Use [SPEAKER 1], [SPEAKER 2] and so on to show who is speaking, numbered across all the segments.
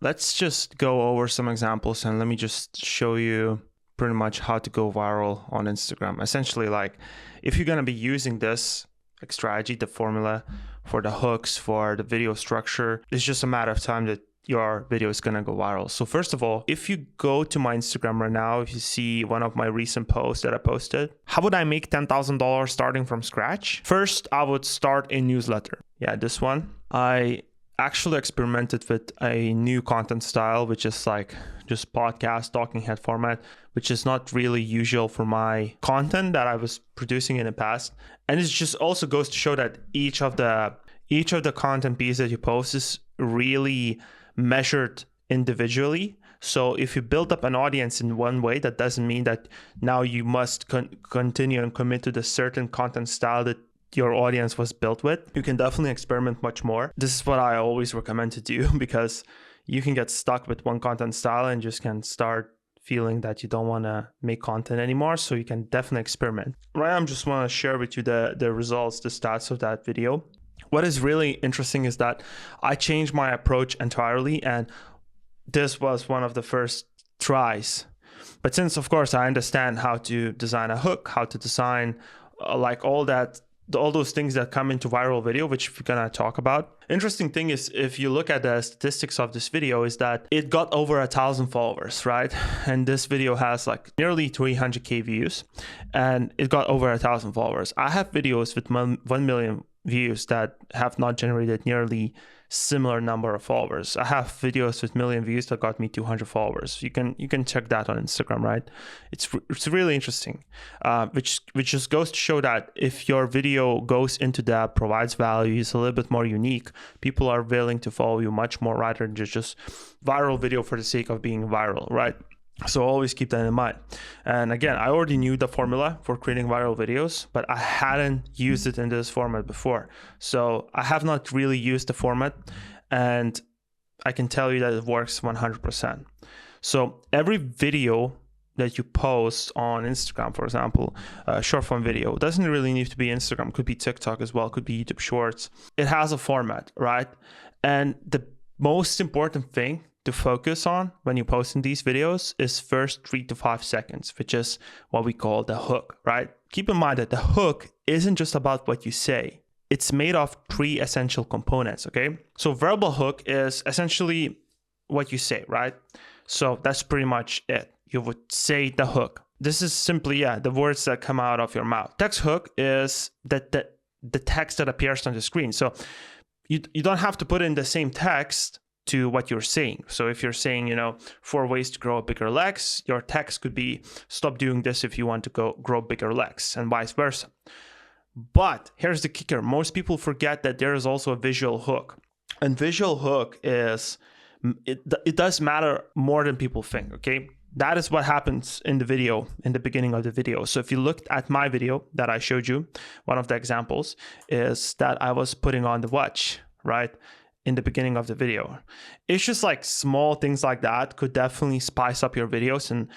[SPEAKER 1] let's just go over some examples and let me just show you pretty much how to go viral on Instagram. Essentially, like if you're going to be using this strategy, the formula for the hooks, for the video structure, it's just a matter of time that your video is going to go viral. So first of all, if you go to my Instagram right now, if you see one of my recent posts that I posted, how would I make $10,000 starting from scratch? First, I would start a newsletter. Yeah, this one. I actually experimented with a new content style, which is like just podcast talking head format, which is not really usual for my content that I was producing in the past. And it just also goes to show that each of the content pieces that you post is really measured individually. So if you build up an audience in one way, that doesn't mean that now you must continue and commit to the certain content style that your audience was built with. You can definitely experiment much more. This is what I always recommend to do, because you can get stuck with one content style and just can start feeling that you don't want to make content anymore. So you can definitely experiment. Right now, I just want to share with you the results, the stats of that video. What is really interesting is that I changed my approach entirely, and this was one of the first tries. But since, of course, I understand how to design a hook, how to design like all those things that come into viral video, which we're gonna talk about. Interesting thing is, if you look at the statistics of this video, is that it got over 1,000 followers, right? And this video has like nearly 300K views, and it got over 1,000 followers. I have videos with 1 million views that have not generated nearly similar number of followers. I have videos with 1 million views that got me 200 followers. You can check that on Instagram, right? It's really interesting, which just goes to show that if your video goes into depth, provides value, is a little bit more unique, people are willing to follow you much more rather than just viral video for the sake of being viral, right? So always keep that in mind. And again, I already knew the formula for creating viral videos, but I hadn't used it in this format before. So I have not really used the format, and I can tell you that it works 100%. So every video that you post on Instagram, for example, short form video, doesn't really need to be Instagram, could be TikTok as well, could be YouTube Shorts. It has a format, right? And the most important thing to focus on when you're posting these videos is first 3 to 5 seconds, which is what we call the hook, right? Keep in mind that the hook isn't just about what you say. It's made of 3 essential components, okay? So verbal hook is essentially what you say, right? So that's pretty much it. You would say the hook. This is simply, the words that come out of your mouth. Text hook is the text that appears on the screen. So you don't have to put in the same text to what you're saying. So if you're saying, 4 ways to grow bigger legs, your text could be, stop doing this if you want to grow bigger legs, and vice versa. But here's the kicker. Most people forget that there is also a visual hook. And visual hook is, it does matter more than people think, okay? That is what happens in the video, in the beginning of the video. So if you looked at my video that I showed you, one of the examples is that I was putting on the watch, right? In the beginning of the video. It's just like small things like that could definitely spice up your videos and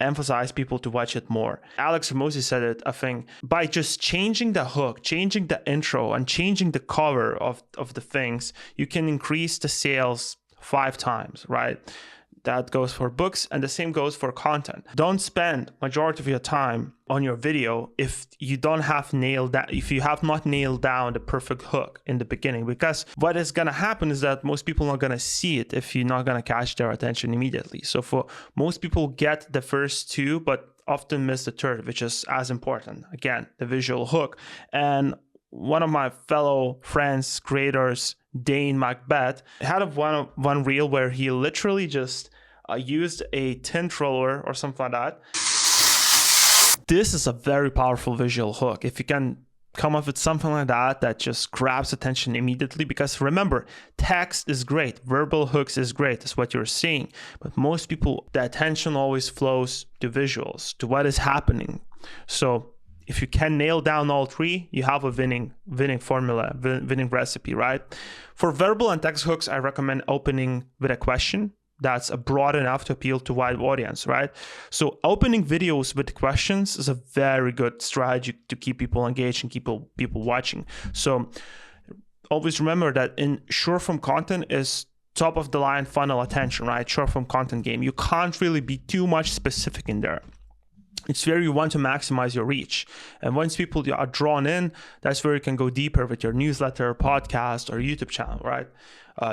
[SPEAKER 1] emphasize people to watch it more. Alex Ramosi said it, I think, by just changing the hook, changing the intro, and changing the cover of the things, you can increase the sales 5 times, right? That goes for books, and the same goes for content. Don't spend majority of your time on your video if you have not nailed down the perfect hook in the beginning, because what is going to happen is that most people are not going to see it if you're not going to catch their attention immediately. So for most people, get the first 2, but often miss the third, which is as important. Again, the visual hook. And one of my fellow friends, creators, Dane Macbeth, had one reel where he literally just used a tint roller or something like that. This is a very powerful visual hook. If you can come up with something like that just grabs attention immediately, because remember, text is great, verbal hooks is great, that's what you're seeing, but most people, the attention always flows to visuals, to what is happening. So if you can nail down all 3, you have a winning formula, winning recipe, right? For verbal and text hooks, I recommend opening with a question that's broad enough to appeal to a wide audience, right? So opening videos with questions is a very good strategy to keep people engaged and keep people watching. So always remember that in short form content is top of the line funnel attention, right? Short form content game. You can't really be too much specific in there. It's where you want to maximize your reach. And once people are drawn in, that's where you can go deeper with your newsletter, podcast, or YouTube channel, right?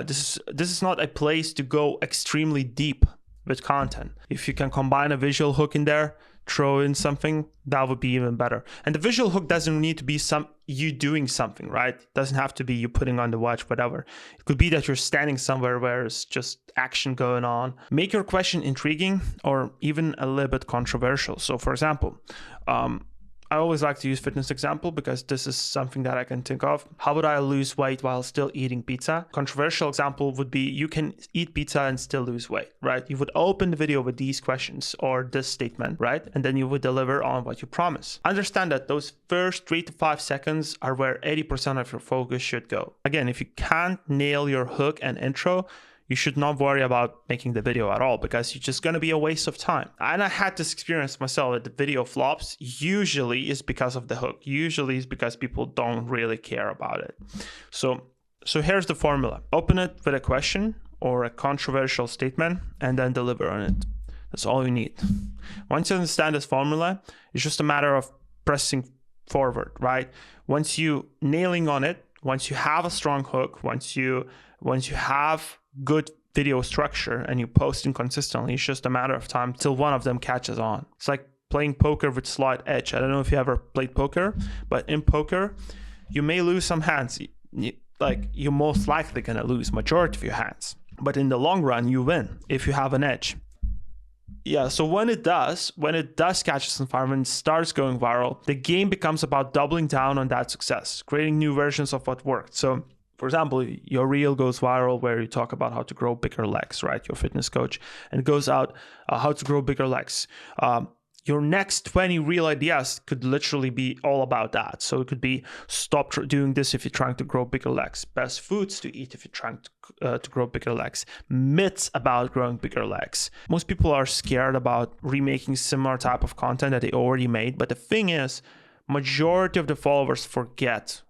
[SPEAKER 1] This is not a place to go extremely deep with content. If you can combine a visual hook in there, throw in something, that would be even better. And the visual hook doesn't need to be you doing something, right? It doesn't have to be you putting on the watch, whatever. It could be that you're standing somewhere where it's just action going on. Make your question intriguing or even a little bit controversial. So for example, I always like to use fitness example because this is something that I can think of. How would I lose weight while still eating pizza? Controversial example would be you can eat pizza and still lose weight, right? You would open the video with these questions or this statement, right? And then you would deliver on what you promise. Understand that those first 3 to 5 seconds are where 80% of your focus should go. Again, if you can't nail your hook and intro, you should not worry about making the video at all because it's just going to be a waste of time. And I had this experience myself that the video flops usually is because of the hook. Usually is because people don't really care about it. So here's the formula. Open it with a question or a controversial statement and then deliver on it. That's all you need. Once you understand this formula, it's just a matter of pressing forward, right? Once you nailing on it, once you have a strong hook, once you have good video structure and you posting consistently, it's just a matter of time till one of them catches on. It's like playing poker with slight edge. I don't know if you ever played poker, but in poker, you may lose some hands. You're most likely gonna lose majority of your hands. But in the long run, you win if you have an edge. Yeah, so when it does catch us on fire, when it starts going viral, the game becomes about doubling down on that success, creating new versions of what worked. So for example, your reel goes viral where you talk about how to grow bigger legs, right? Your fitness coach, and it goes out how to grow bigger legs. Your next 20 reel ideas could literally be all about that. So it could be stop doing this if you're trying to grow bigger legs, best foods to eat if you're trying to grow bigger legs, myths about growing bigger legs. Most people are scared about remaking similar type of content that they already made. But the thing is, majority of the followers forget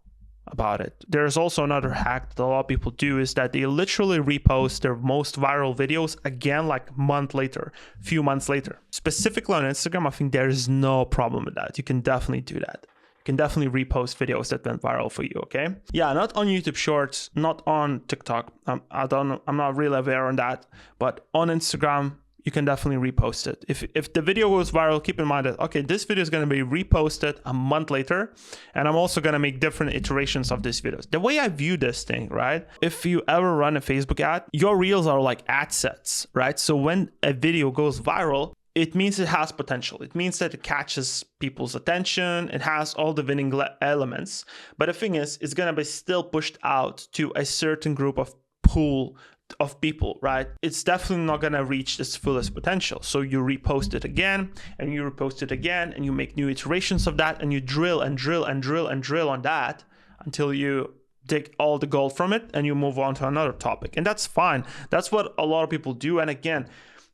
[SPEAKER 1] about it. There's also another hack that a lot of people do is that they literally repost their most viral videos again like a few months later. Specifically on Instagram, I think there is no problem with that. You can definitely do that. You can definitely repost videos that went viral for you, okay? Yeah, not on YouTube Shorts, not on TikTok. I'm not really aware on that, but on Instagram, you can definitely repost it. If the video goes viral, keep in mind that, okay, this video is going to be reposted a month later, and I'm also going to make different iterations of these videos. The way I view this thing, right? If you ever run a Facebook ad, your reels are like ad sets, right? So when a video goes viral, it means it has potential. It means that it catches people's attention. It has all the winning elements. But the thing is, it's going to be still pushed out to a certain group of pool of people, right? It's definitely not going to reach its fullest potential. So you repost it again and you repost it again and you make new iterations of that and you drill and drill and drill and drill on that until you dig all the gold from it and you move on to another topic. And that's fine. That's what a lot of people do. And again,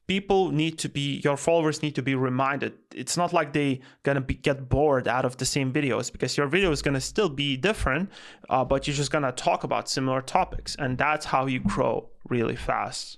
[SPEAKER 1] your followers need to be reminded. It's not like they gonna get bored out of the same videos because your video is gonna still be different, but you're just gonna talk about similar topics, and that's how you grow really fast.